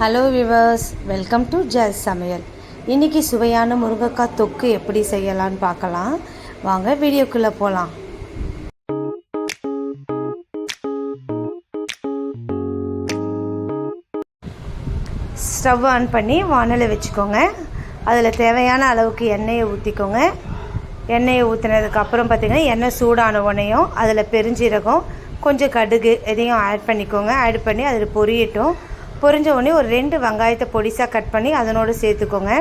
Hello viewers, welcome to ஜாஸ் சமையல். இன்றைக்கி சுவையான முருங்கைக்காய் தொக்கு எப்படி செய்யலான்னு பார்க்கலாம். வாங்க வீடியோக்குள்ளே போகலாம். ஸ்டவ் ஆன் பண்ணி வானலை வச்சுக்கோங்க. அதில் தேவையான அளவுக்கு எண்ணெயை ஊற்றிக்கோங்க. எண்ணெயை ஊற்றினதுக்கப்புறம் பார்த்திங்கன்னா எண்ணெய் சூடான உடனேயும் அதில் பெருஞ்சீரகம், கொஞ்சம் கடுகு எதையும் ஆட் பண்ணிக்கோங்க. ஆட் பண்ணி அதில் பொரியட்டும். பொரிஞ்ச உடனே ஒரு 2 வெங்காயத்தை பொடிசாக கட் பண்ணி அதனோடு சேர்த்துக்கோங்க.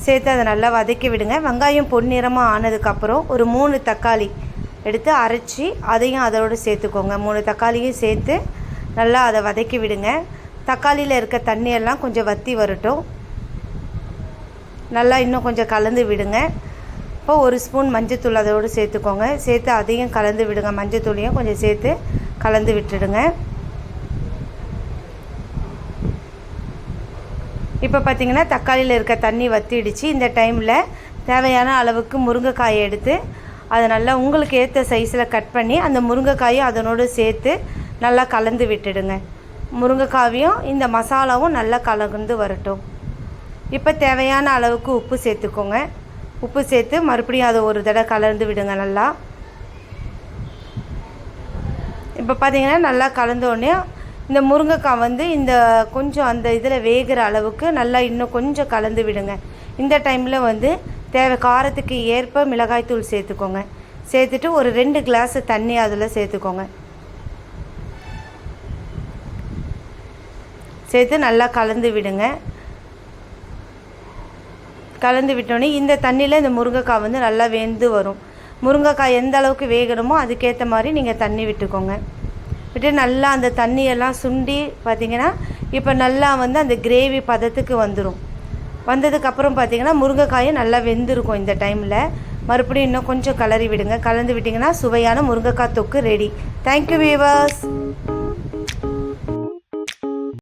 சேர்த்து அதை நல்லா வதக்கி விடுங்க. வெங்காயம் பொன்னிறமாக ஆனதுக்கப்புறம் ஒரு 3 தக்காளி எடுத்து அரைச்சி அதையும் அதோடு சேர்த்துக்கோங்க. 3 தக்காளியும் சேர்த்து நல்லா அதை வதக்கி விடுங்க. தக்காளியில் இருக்க தண்ணியெல்லாம் கொஞ்சம் வற்றி வரட்டும். நல்லா இன்னும் கொஞ்சம் கலந்து விடுங்க. இப்போ 1 ஸ்பூன் மஞ்சத்தூள் அதோடு சேர்த்துக்கோங்க. சேர்த்து அதையும் கலந்து விடுங்க. மஞ்சத்தூளையும் கொஞ்சம் சேர்த்து கலந்து விட்டுடுங்க. இப்போ பார்த்திங்கன்னா தக்காளியில் இருக்க தண்ணி வற்றிடுச்சு. இந்த டைமில் தேவையான அளவுக்கு முருங்கைக்காயை எடுத்து அதை நல்லா உங்களுக்கு ஏற்ற சைஸில் கட் பண்ணி அந்த முருங்கைக்காயை அதனோடு சேர்த்து நல்லா கலந்து விட்டுடுங்க. முருங்கைக்காயும் இந்த மசாலாவும் நல்லா கலந்து வரட்டும். இப்போ தேவையான அளவுக்கு உப்பு சேர்த்துக்கோங்க. உப்பு சேர்த்து மறுபடியும் அதை ஒரு தடவை கலந்து விடுங்க நல்லா. இப்போ பார்த்திங்கன்னா நல்லா கலந்தோடனே இந்த முருங்கைக்காய் இந்த கொஞ்சம் அந்த இதில் வேகிற அளவுக்கு நல்லா இன்னும் கொஞ்சம் கலந்து விடுங்க. இந்த டைமில் காரத்துக்கு ஏற்ப மிளகாய்த்தூள் சேர்த்துக்கோங்க. சேர்த்துட்டு ஒரு 2 கிளாஸ் தண்ணி அதில் சேர்த்துக்கோங்க. சேர்த்து நல்லா கலந்து விடுங்க. கலந்து விட்டோடனே இந்த தண்ணியில் இந்த முருங்கைக்காய் நல்லா வெந்து வரும். முருங்கைக்காய் எந்த அளவுக்கு வேகணுமோ அதுக்கேற்ற மாதிரி நீங்கள் தண்ணி விட்டுக்கோங்க. விட்டு நல்லா அந்த தண்ணியெல்லாம் சுண்டி பார்த்திங்கன்னா இப்போ நல்லா அந்த கிரேவி பதத்துக்கு வந்துடும். வந்ததுக்கப்புறம் பார்த்திங்கன்னா முருங்கைக்காயும் நல்லா வெந்திருக்கும். இந்த டைமில் மறுபடியும் இன்னும் கொஞ்சம் கலரி விடுங்க. கலந்து விட்டிங்கன்னா சுவையான முருங்கைக்காய் தொக்கு ரெடி. Thank you viewers.